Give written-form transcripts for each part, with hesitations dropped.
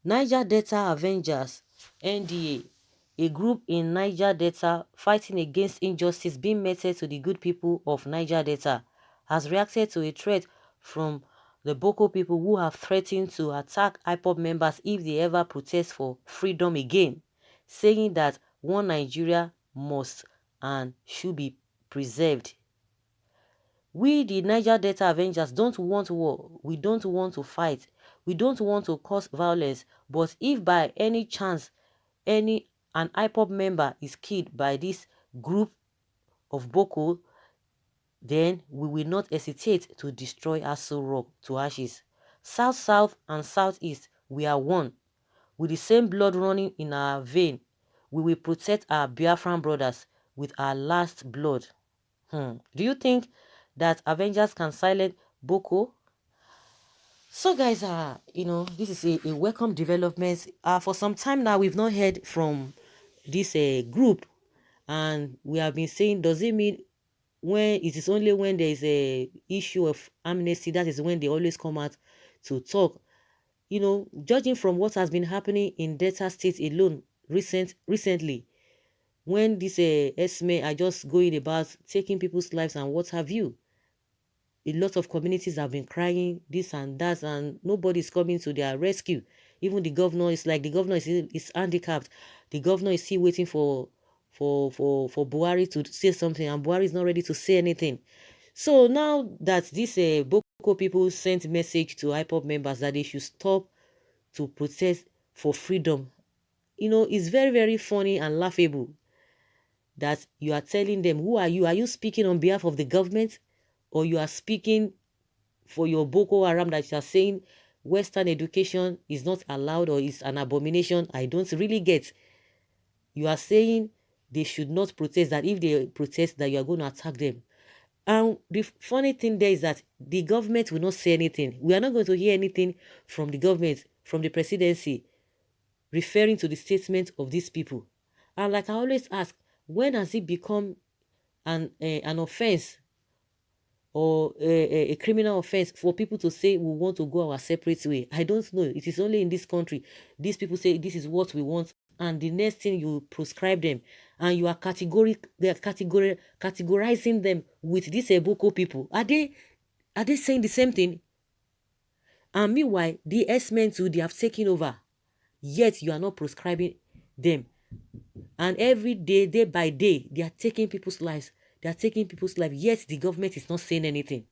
Niger Delta Avengers, NDA, a group in Niger Delta fighting against injustice being meted to the good people of Niger Delta, has reacted to a threat from the Boko people who have threatened to attack IPOB members if they ever protest for freedom again, saying that one Nigeria must and should be preserved. We, the Niger Delta Avengers, don't want war. We don't want to fight. We don't want to cause violence. But if by any chance an IPOB member is killed by this group of Boko, then we will not hesitate to destroy Aso Rock to ashes. South, South, and Southeast, we are one. With the same blood running in our vein, we will protect our Biafran brothers with our last blood. Do you think that Avengers can silence Boko? So guys, this is a welcome development. For some time now, we've not heard from this group, and we have been saying, does it mean when it is only when there is a issue of amnesty that is when they always come out to talk? Judging from what has been happening in Delta State alone recently, when these ßØMțɁ are just going about taking people's lives and what have you, a lot of communities have been crying this and that, and nobody is coming to their rescue. Even the governor is like, the governor is handicapped. The governor is still waiting for Buhari to say something, and Buhari is not ready to say anything. So now that these Boko people sent message to IPOB members that they should stop to protest for freedom, it's very, very funny and laughable that you are telling them, who are you? Are you speaking on behalf of the government, or you are speaking for your Boko Haram that you are saying Western education is not allowed or is an abomination? I don't really get. You are saying they should not protest, that if they protest that you are going to attack them. And the funny thing there is that the government will not say anything. We are not going to hear anything from the government, from the presidency, referring to the statement of these people. And like I always ask, when has it become an offense or a criminal offense for people to say we want to go our separate way? I don't know. It is only in this country. These people say this is what we want, and the next thing you prescribe them, and you are categorizing them with these Boko people. Are they saying the same thing? And meanwhile, the ßØMțɁ too, they have taken over. Yet you are not prescribing them. And every day, day by day, they are taking people's lives. They are taking people's lives. Yet the government is not saying anything.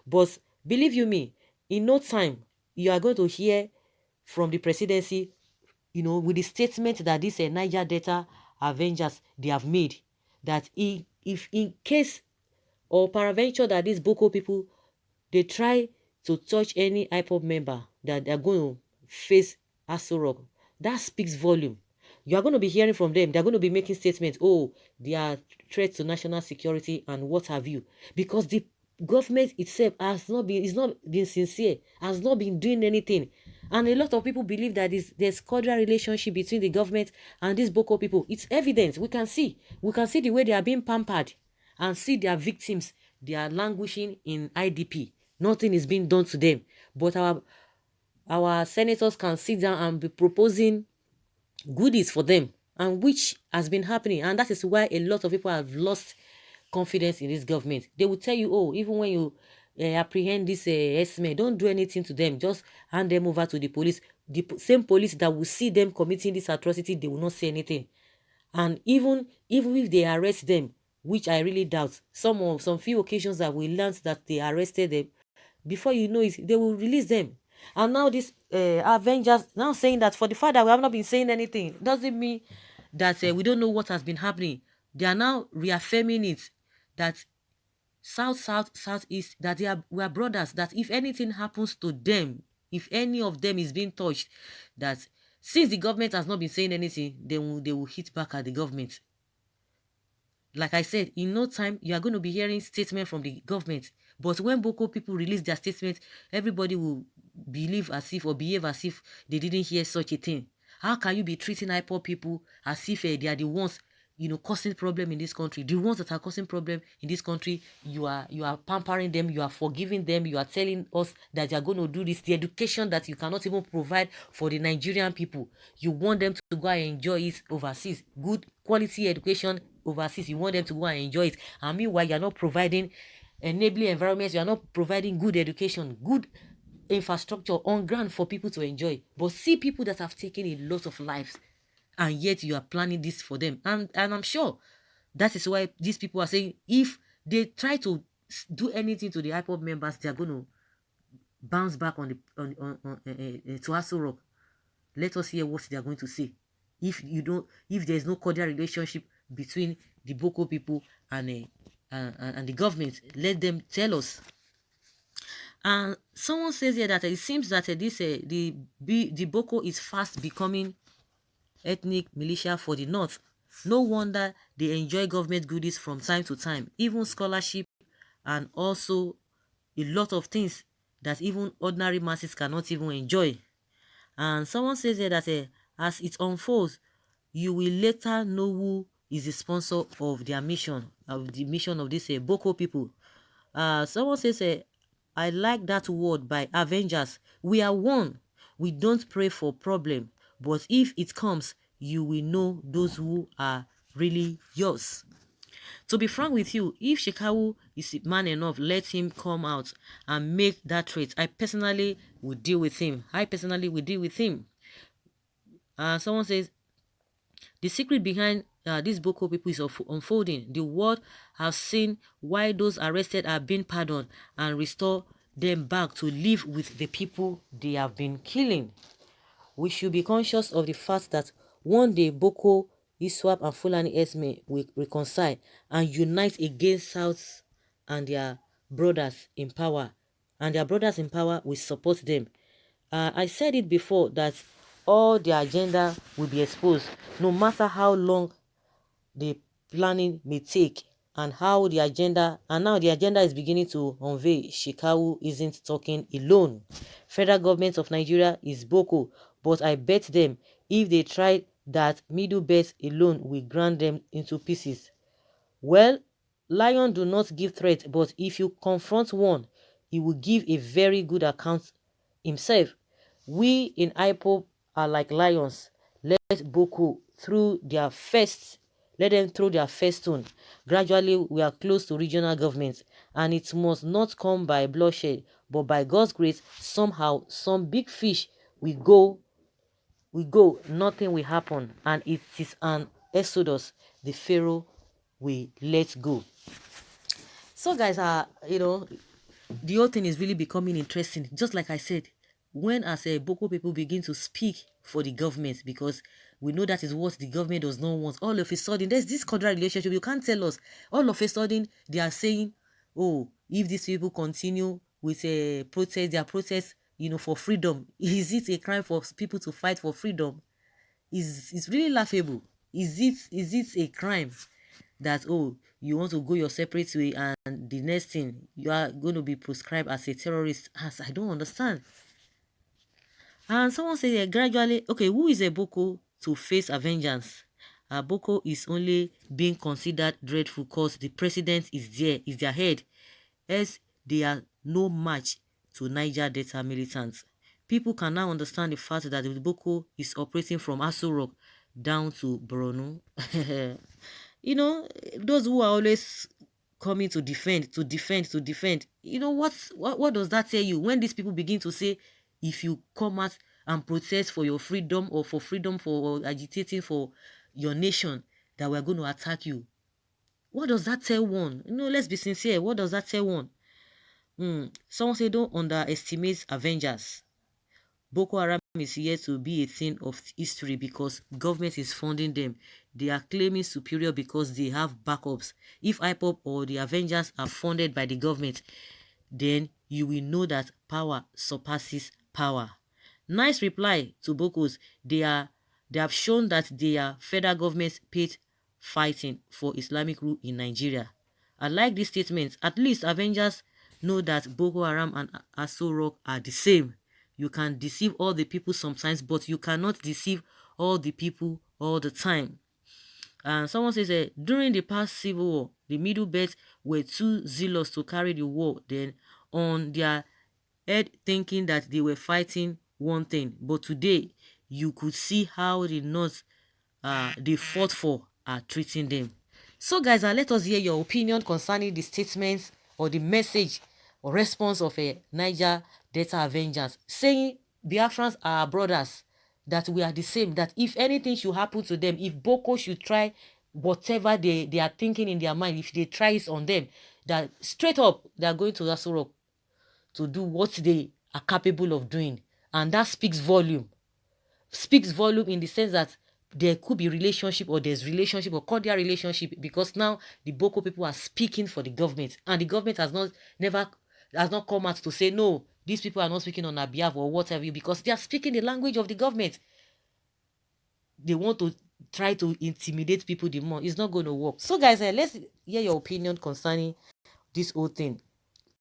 But believe you me, in no time, you are going to hear from the presidency, with the statement that this Niger Delta Avengers, they have made, that if in case or peradventure that these Boko people, they try to touch any IPOB member, that they are going to face Aso Rock. That speaks volume. You are going to be hearing from them. They are going to be making statements. Oh, they are threats to national security and what have you. Because the government itself has not been sincere, has not been doing anything. And a lot of people believe that there's cordial relationship between the government and these Boko people. It's evident. We can see the way they are being pampered, and see their victims. They are languishing in IDP. Nothing is being done to them. But our senators can sit down and be proposing goodies for them, and which has been happening. And that is why a lot of people have lost confidence in this government. They will tell you, oh, even when you apprehend this ßØMțɁ, don't do anything to them, just hand them over to the police. The same police that will see them committing this atrocity, they will not say anything. And even if they arrest them, which I really doubt, some few occasions that we learned that they arrested them, before you know it, they will release them. And now this Avengers now saying that for the fact that we have not been saying anything doesn't mean that we don't know what has been happening. They are now reaffirming it, that South, South, Southeast, that we are brothers, that if anything happens to them, if any of them is being touched, that since the government has not been saying anything, they will hit back at the government. Like I said, in no time, you are going to be hearing statements from the government. But when Boko people release their statement, everybody will believe as if, or behave as if they didn't hear such a thing. How can you be treating IPOB people as if they are the ones causing problem in this country. The ones that are causing problem in this country, you are pampering them, you are forgiving them, you are telling us that you are going to do this. The education that you cannot even provide for the Nigerian people, you want them to go and enjoy it overseas. Good quality education overseas, you want them to go and enjoy it. And meanwhile, you are not providing enabling environments, you are not providing good education, good infrastructure on ground for people to enjoy. But see people that have taken a lot of lives, and yet you are planning this for them. And I'm sure that is why these people are saying if they try to do anything to the IPOB members, they are going to bounce back on the to Aso Rock. Let us hear what they are going to say. If there is no cordial relationship between the Boko people and the government, let them tell us. And someone says here that it seems that the Boko is fast becoming ethnic militia for the north. No wonder they enjoy government goodies from time to time, even scholarship and also a lot of things that even ordinary masses cannot even enjoy. And someone says here that as it unfolds, you will later know who is the sponsor of their mission, of the mission of this Boko people. Someone says, I like that word by Avengers. We are one. We don't pray for problem, but if it comes, you will know those who are really yours. To be frank with you, if Shekau is man enough, let him come out and make that threat. I personally will deal with him. Someone says, the secret behind these Boko people is unfolding. The world has seen why those arrested are being pardoned and restore them back to live with the people they have been killing. We should be conscious of the fact that one day Boko, ISWAP and Fulani Esme will reconcile and unite against South and their brothers in power. And their brothers in power will support them. I said it before that all their agenda will be exposed, no matter how long the planning may take, and how the agenda, and now the agenda is beginning to unveil. Shekau isn't talking alone. Federal government of Nigeria is Boko, but I bet them if they try that, middle belt alone will grind them into pieces. Well, lion do not give threat, but if you confront one, he will give a very good account himself. We in IPOB are like lions. Let Boko through their first, let them throw their first stone. Gradually, we are close to regional government, and it must not come by bloodshed, but by God's grace, somehow, some big fish will go, nothing will happen, and it is an exodus. The Pharaoh will let go. So guys, the whole thing is really becoming interesting. Just like I said, when as a Boko people begin to speak for the government, because we know that is what the government does not want, all of a sudden there's this cordial relationship. You can't tell us. All of a sudden they are saying, oh, if these people continue with a protest, their protest, for freedom, is it a crime for people to fight for freedom? It's really laughable. Is it a crime that, oh, you want to go your separate way and the next thing you are going to be prescribed as a terrorist? As I don't understand. And someone said, yeah, gradually, okay, who is a Boko to face a vengeance? Boko is only being considered dreadful because the president is their head, as they are no match to Niger Delta militants. People can now understand the fact that the Boko is operating from Aso Rock down to Borno. Those who are always coming to defend. What does that tell you? When these people begin to say, if you come out and protest for your freedom or for agitating for your nation, that we're going to attack you. What does that tell one? Let's be sincere. What does that tell one? Someone say don't underestimate Avengers. Boko Haram is here to be a thing of history because government is funding them. They are claiming superior because they have backups. If IPOB or the Avengers are funded by the government, then you will know that power surpasses power. Nice reply to Bokos. They have shown that their federal government paid fighting for Islamic rule in Nigeria. I like this statement. At least Avengers know that Boko Haram and Aso Rock are the same. You can deceive all the people sometimes, but you cannot deceive all the people all the time. And someone says, during the past civil war, the Middle Belt were too zealous to carry the war then on their head, thinking that they were fighting one thing. But today, you could see how the North they fought for are treating them. So guys, let us hear your opinion concerning the statements or the message or response of a Niger Delta Avengers saying Biafrans are our brothers, that we are the same, that if anything should happen to them, if Boko should try whatever they are thinking in their mind, if they try it on them, that straight up they are going to Asuro to do what they are capable of doing. And that speaks volume in the sense that there could be relationship, or there's relationship or cordial relationship, because now the Boko people are speaking for the government, and the government has not come out to say no, these people are not speaking on our behalf or whatever, because they are speaking the language of the government. They want to try to intimidate people the more. It's not going to work. So guys, let's hear your opinion concerning this whole thing.